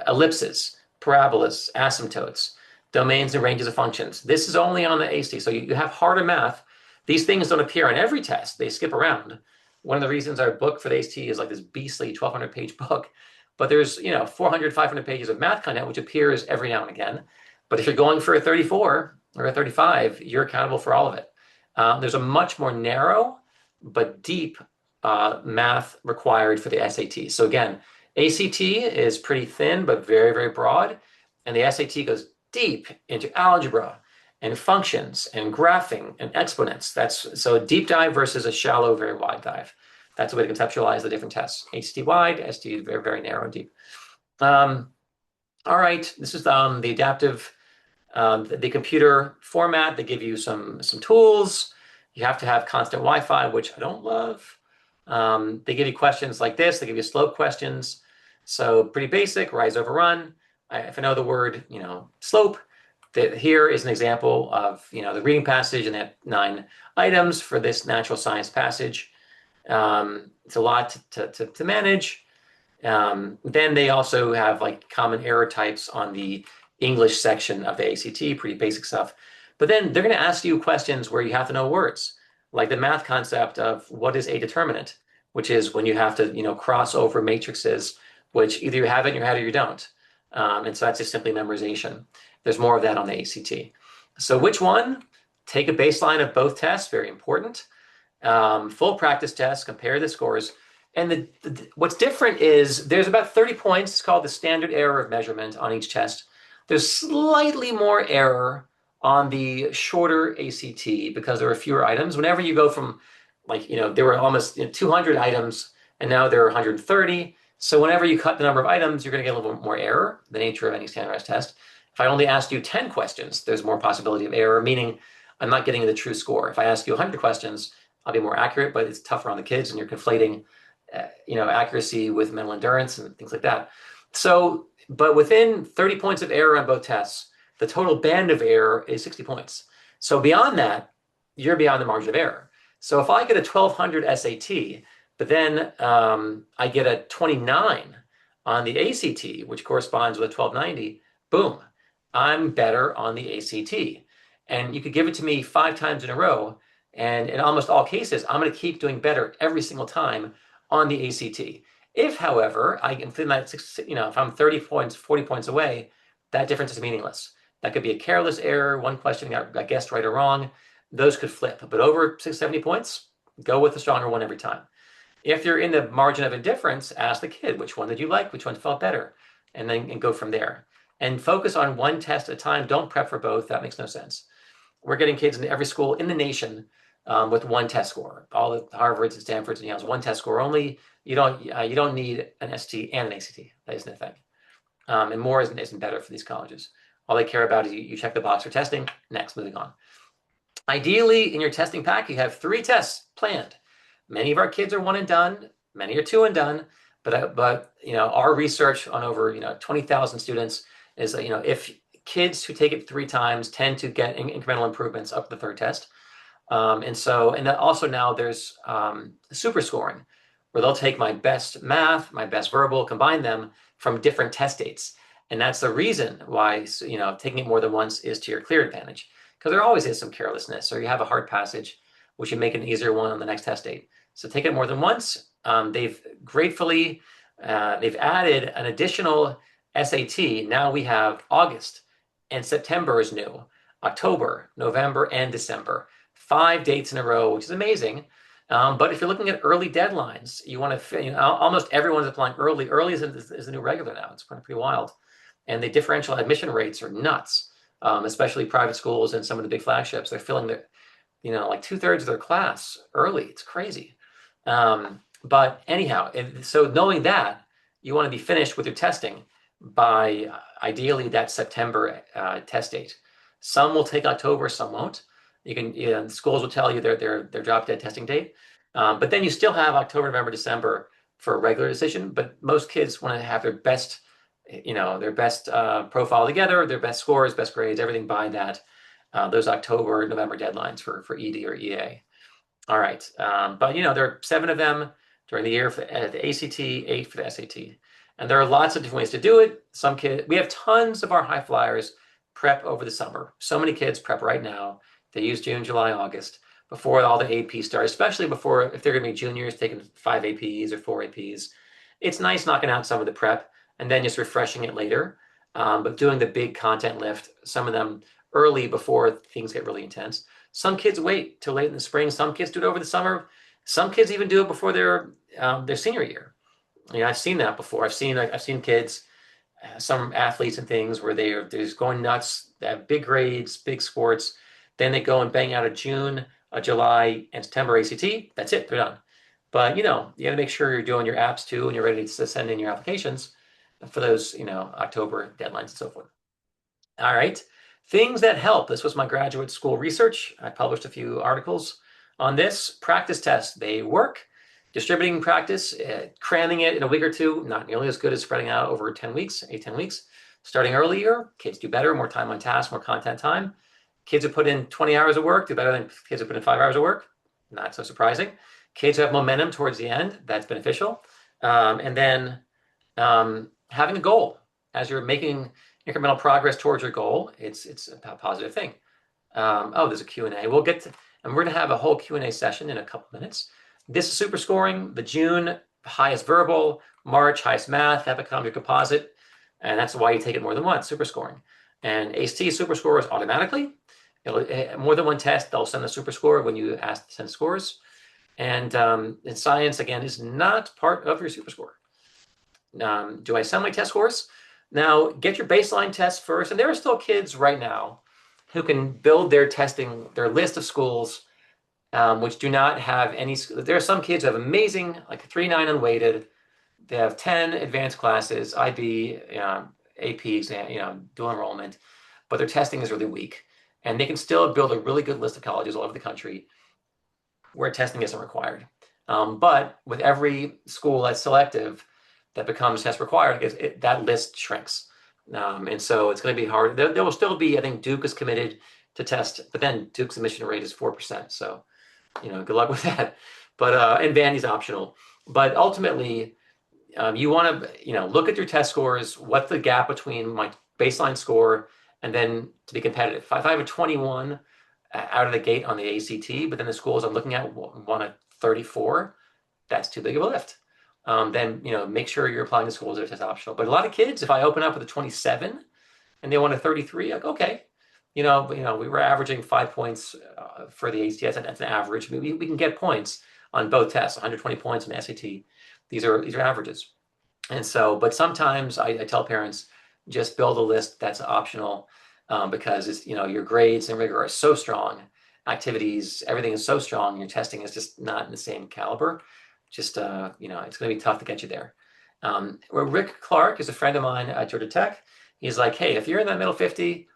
ellipses, parabolas, asymptotes, domains and ranges of functions. This is only on the ACT. So you have harder math. These things don't appear on every test. They skip around. One of the reasons our book for the ACT is like this beastly 1,200 page book, but there's 400, 500 pages of math content, which appears every now and again. But if you're going for a 34 or a 35, you're accountable for all of it. There's a much more narrow but deep math required for the SAT. So again, ACT is pretty thin, but very, very broad. And the SAT goes deep into algebra and functions and graphing and exponents. So a deep dive versus a shallow, very wide dive. That's a way to conceptualize the different tests. ACT wide, SAT very, very narrow and deep. All right, this is the adaptive, the computer format. They give you some tools. You have to have constant Wi-Fi, which I don't love. They give you questions like this. They give you slope questions. So pretty basic, rise over run. If I know the word, slope, here is an example of, the reading passage, and they have 9 items for this natural science passage. It's a lot to manage. Then they also have like common error types on the English section of the ACT, pretty basic stuff. But then they're going to ask you questions where you have to know words, like the math concept of what is a determinant, which is when you have to, cross over matrices, which either you have it in your head or you don't. And so that's just simply memorization. There's more of that on the ACT. So which one? Take a baseline of both tests, very important. Full practice test, compare the scores. And what's different is there's about 30 points. It's called the standard error of measurement on each test. There's slightly more error on the shorter ACT because there are fewer items. Whenever you go from there were almost 200 items and now there are 130. So whenever you cut the number of items, you're going to get a little bit more error, the nature of any standardized test. If I only asked you 10 questions, there's more possibility of error, meaning I'm not getting the true score. If I ask you 100 questions, I'll be more accurate, but it's tougher on the kids and you're conflating, accuracy with mental endurance and things like that. So, but within 30 points of error on both tests, the total band of error is 60 points. So beyond that, you're beyond the margin of error. So if I get a 1200 SAT, but then I get a 29 on the ACT, which corresponds with a 1290, boom, I'm better on the ACT. And you could give it to me 5 times in a row, and in almost all cases, I'm going to keep doing better every single time on the ACT. If, however, I can within that, if I'm 30 points, 40 points away, that difference is meaningless. That could be a careless error, one question got guessed right or wrong. Those could flip. But over 70 points, go with the stronger one every time. If you're in the margin of indifference, ask the kid, which one did you like? Which one felt better? And then go from there. And focus on one test at a time. Don't prep for both. That makes no sense. We're getting kids in every school in the nation with one test score. All the Harvards and Stanfords and Yales, one test score only. You don't need an ST and an ACT. That isn't a thing. And more isn't better for these colleges. All they care about is you check the box for testing. Next, moving on. Ideally, in your testing pack, you have 3 tests planned. Many of our kids are 1 and done. Many are 2 and done. But our research on over 20,000 students is if kids who take it 3 times tend to get incremental improvements up the 3rd test. And also now there's super scoring, where they'll take my best math, my best verbal, combine them from different test dates. And that's the reason why taking it more than once is to your clear advantage, because there always is some carelessness, or you have a hard passage, which would make an easier one on the next test date. So take it more than once. They've gratefully they've added an additional SAT. Now we have August and September is new, October, November, and December. 5 dates in a row, which is amazing. But if you're looking at early deadlines, you want to, almost everyone's applying early. Early is the new regular now. It's pretty wild. And the differential admission rates are nuts, especially private schools and some of the big flagships. They're filling their, like 2/3 of their class early. It's crazy. But anyhow, so knowing that, you want to be finished with your testing by ideally that September test date. Some will take October, some won't. Schools will tell you their drop dead testing date, but then you still have October, November, December for a regular decision. But most kids want to have their best, profile together, their best scores, best grades, everything by that those October, November deadlines for ED or EA. All right, but there are 7 of them during the year for the ACT, 8 for the SAT, and there are lots of different ways to do it. We have tons of our high flyers prep over the summer. So many kids prep right now. They use June, July, August before all the AP start, especially if they're going to be juniors taking 5 APs or 4 APs. It's nice knocking out some of the prep and then just refreshing it later. But doing the big content lift, some of them early before things get really intense. Some kids wait till late in the spring. Some kids do it over the summer. Some kids even do it before their senior year. I've seen that before. I've seen kids, some athletes and things where they're just going nuts. They have big grades, big sports. Then they go and bang out a June, a July, and September ACT. That's it. They're done. But you got to make sure you're doing your apps too, and you're ready to send in your applications for those October deadlines and so forth. All right. Things that help. This was my graduate school research. I published a few articles on this. Practice tests. They work. Distributing practice, cramming it in a week or 2, not nearly as good as spreading out over 10 weeks, 8-10 weeks. Starting earlier, kids do better, more time on task, more content time. Kids who put in 20 hours of work do better than kids who put in 5 hours of work. Not so surprising. Kids who have momentum towards the end, that's beneficial. And then having a goal as you're making, incremental progress towards your goal, it's a positive thing. Oh, there's a Q&A. We'll get to, and we're going to have a whole Q&A session in a couple minutes. This is super scoring. The June highest verbal, March highest math, that becomes your composite, and that's why you take it more than once, super scoring. And ACT super scores automatically. More than one test, they'll send a super score when you ask to send scores. And in science, again, is not part of your super score. Do I send my test scores? Now, get your baseline tests first. And there are still kids right now who can build their testing, their list of schools, which do not have any. There are some kids who have amazing, like 3.9 unweighted. They have 10 advanced classes, IB, AP exam, dual enrollment, but their testing is really weak. And they can still build a really good list of colleges all over the country where testing isn't required. But with every school that's selective that becomes test required, that list shrinks. And so it's going to be hard. There will still be, I think Duke is committed to test, but then Duke's admission rate is 4%. So, good luck with that. But, and Vandy's optional. But ultimately, you want to, look at your test scores, what's the gap between my baseline score and then to be competitive. If I have a 21 out of the gate on the ACT, but then the schools I'm looking at want a 34, that's too big of a lift. Then make sure you're applying the schools that are test optional. But a lot of kids, if I open up with a 27 and they want a 33, like, okay, we were averaging 5 points for the ACT. That's an average. We can get points on both tests, 120 points on the SAT. These are averages. And so, but sometimes I tell parents, just build a list that's optional because it's, your grades and rigor are so strong, activities, everything is so strong, your testing is just not in the same caliber. Just, it's going to be tough to get you there. Where Rick Clark is a friend of mine at Georgia Tech. He's like, hey, if you're in that middle 50,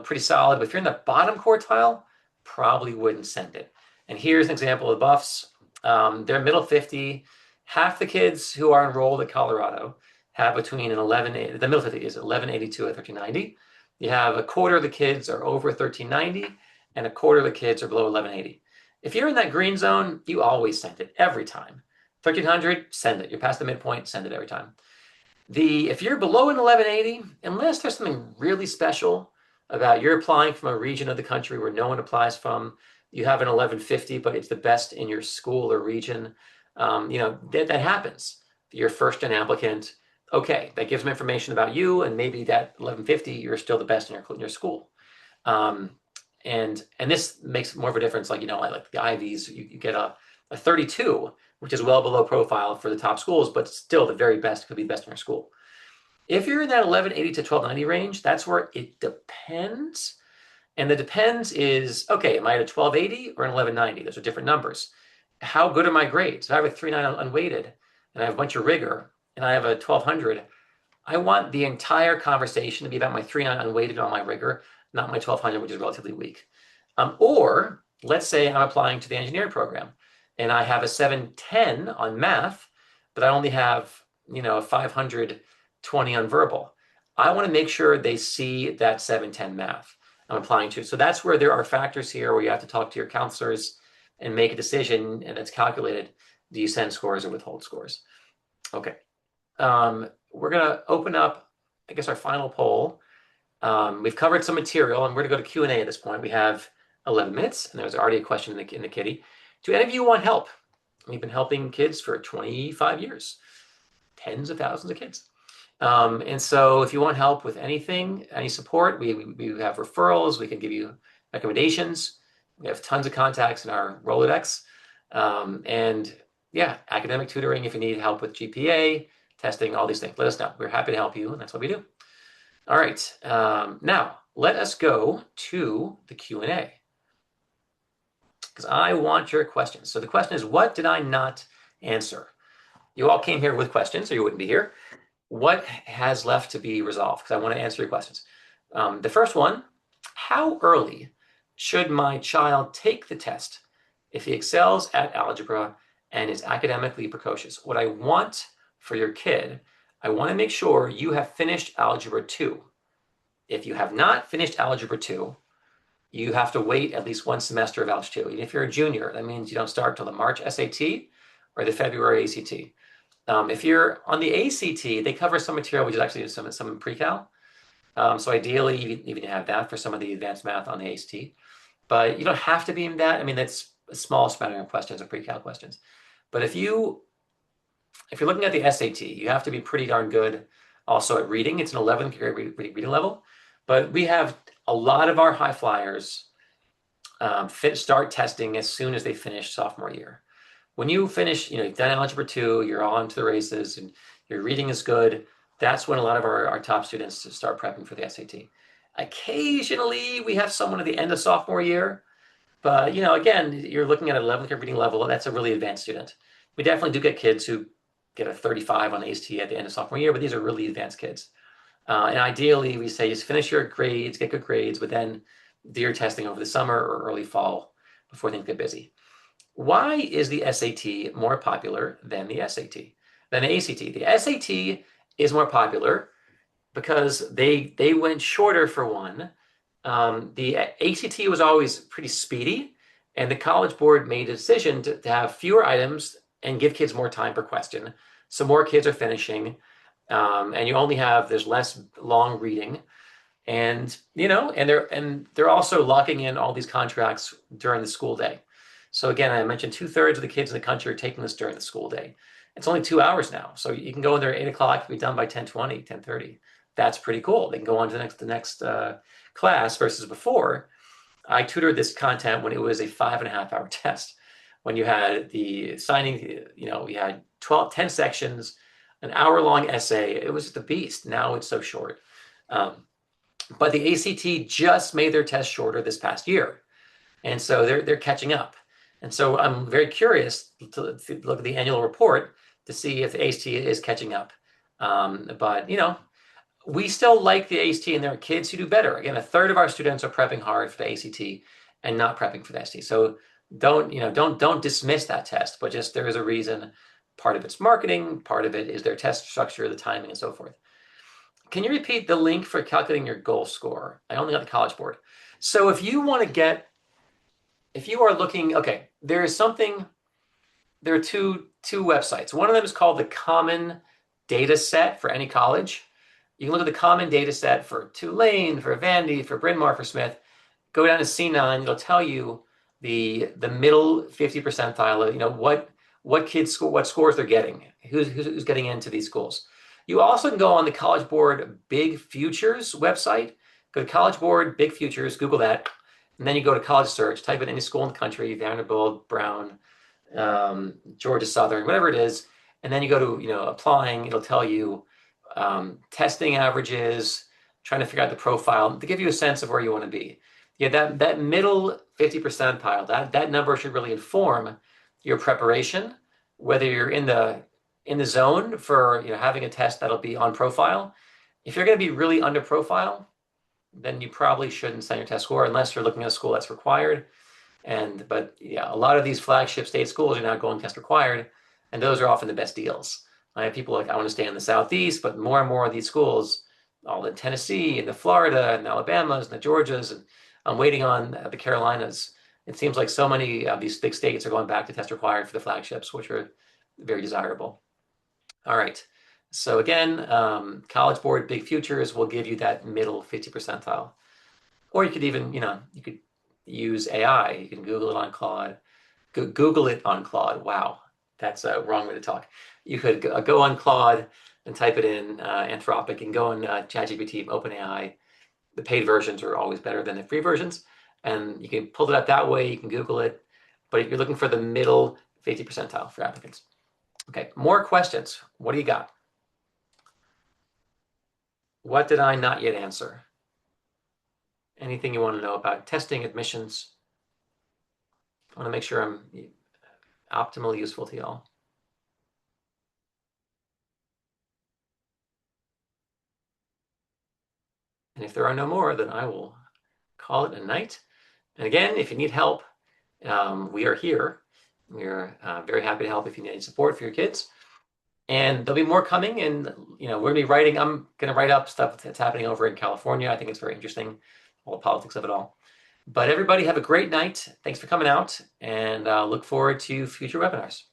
pretty solid. But if you're in the bottom quartile, probably wouldn't send it. And here's an example of Buffs. They're middle 50. Half the kids who are enrolled at Colorado have between the middle 50 is 1182 and 1390. You have a quarter of the kids are over 1390 and a quarter of the kids are below 1180. If you're in that green zone, you always send it every time. 1300, send it. You're past the midpoint, send it every time. If you're below an 1180, unless there's something really special about you're applying from a region of the country where no one applies from, you have an 1150, but it's the best in your school or region, that happens. You're first an applicant. Okay, that gives them information about you, and maybe that 1150, you're still the best in your school. And this makes more of a difference. Like the Ivies, you get a 32, which is well below profile for the top schools, but still the very best could be best in your school. If you're in that 1180 to 1290 range, that's where it depends. And the depends is, okay, am I at a 1280 or an 1190? Those are different numbers. How good are my grades? If I have a 3.9 unweighted and I have a bunch of rigor and I have a 1200, I want the entire conversation to be about my 3.9 unweighted on my rigor, not my 1200, which is relatively weak. Or let's say I'm applying to the engineering program and I have a 710 on math, but I only have, a 520 on verbal. I want to make sure they see that 710 math I'm applying to. So that's where there are factors here where you have to talk to your counselors and make a decision, and it's calculated. Do you send scores or withhold scores? Okay. We're going to open up, I guess, our final poll. We've covered some material, and we're going to go to Q&A at this point. We have 11 minutes, and there's already a question in the kitty. Do any of you want help? We've been helping kids for 25 years, tens of thousands of kids. And so if you want help with anything, any support, we have referrals. We can give you recommendations. We have tons of contacts in our Rolodex. And yeah, academic tutoring if you need help with GPA, testing, all these things. Let us know. We're happy to help you, and that's what we do. All right. Now, let us go to the Q&A. Because I want your questions. So the question is, what did I not answer? You all came here with questions, or you wouldn't be here. What has left to be resolved? Because I want to answer your questions. The first one, how early should my child take the test if he excels at algebra and is academically precocious? What I want for your kid, I want to make sure you have finished Algebra 2. If you have not finished Algebra 2, you have to wait at least one semester of Algebra 2. And if you're a junior, that means you don't start till the March SAT or the February ACT. If you're on the ACT, they cover some material, which is actually some pre-cal. So ideally, you even have that for some of the advanced math on the ACT. But you don't have to be in that. I mean, that's a small smattering of questions or pre-cal questions. But if you're looking at the SAT, you have to be pretty darn good also at reading. It's an 11th grade reading level. But we have a lot of our high flyers start testing as soon as they finish sophomore year. When you finish, you've done Algebra 2, you're on to the races, and your reading is good, that's when a lot of our top students start prepping for the SAT. Occasionally, we have someone at the end of sophomore year, but again, you're looking at an 11th grade reading level. That's a really advanced student. We definitely do get kids who get a 35 on the ACT at the end of sophomore year, but these are really advanced kids. And ideally, we say just finish your grades, get good grades, but then do your testing over the summer or early fall before things get busy. Why is the SAT more popular than the SAT, than the ACT? The SAT is more popular because they went shorter for one. The ACT was always pretty speedy, and the College Board made a decision to have fewer items and give kids more time per question. So more kids are finishing, and there's less long reading, and they're also locking in all these contracts during the school day. So again, I mentioned 2/3 of the kids in the country are taking this during the school day. It's only 2 hours now, so you can go in there at 8 o'clock, be done by 10:20, 10:30. That's pretty cool. They can go on to the next class versus before. I tutored this content when it was a 5.5 hour test. When you had the signing, we had 10 sections, an hour-long essay. It was the beast. Now it's so short. But the ACT just made their test shorter this past year. And so they're catching up. And so I'm very curious to look at the annual report to see if the ACT is catching up. But we still like the ACT, and there are kids who do better. Again, 1/3 of our students are prepping hard for the ACT and not prepping for the SAT. So don't dismiss that test, but just there is a reason. Part of it's marketing, part of it is their test structure, the timing, and so forth. Can you repeat the link for calculating your goal score? I only got the College Board. So if you are looking, okay, there are two websites. One of them is called the Common Data Set for any college. You can look at the Common Data Set for Tulane, for Vandy, for Bryn Mawr, for Smith. Go down to C9. It'll tell you the middle 50 percentile. What kids score, what scores they're getting, who's getting into these schools. You also can go on the College Board Big Futures website. Go to College Board Big Futures, Google that, and then you go to College Search, type in any school in the country, Vanderbilt, Brown, Georgia Southern, whatever it is, and then you go to applying. It'll tell you testing averages, trying to figure out the profile to give you a sense of where you want to be. Yeah, that middle 50 percentile, that number should really inform your preparation, whether you're in the zone for having a test that'll be on profile. If you're going to be really under profile, then you probably shouldn't send your test score unless you're looking at a school that's required. But yeah, a lot of these flagship state schools are now going test required, and those are often the best deals. I have people like, I want to stay in the Southeast, but more and more of these schools, all in Tennessee and the Florida and the Alabamas and the Georgias, and I'm waiting on the Carolinas. It seems like so many of these big states are going back to test required for the flagships, which are very desirable. All right. So again, College Board Big Futures will give you that middle 50 percentile. Or you could even, you could use AI. You can Google it on Claude. Google it on Claude. Wow, that's a wrong way to talk. You could go on Claude and type it in Anthropic, and go on ChatGPT, OpenAI. The paid versions are always better than the free versions. And you can pull it up that way. You can Google it. But if you're looking for the middle 50 percentile for applicants. Okay, more questions. What do you got? What did I not yet answer? Anything you want to know about testing, admissions? I want to make sure I'm optimally useful to y'all. And if there are no more, then I will call it a night. And again, if you need help, we are here. We're very happy to help if you need any support for your kids. And there'll be more coming, and we're gonna be writing. I'm gonna write up stuff that's happening over in California. I think it's very interesting, all the politics of it all. But everybody have a great night. Thanks for coming out, and look forward to future webinars.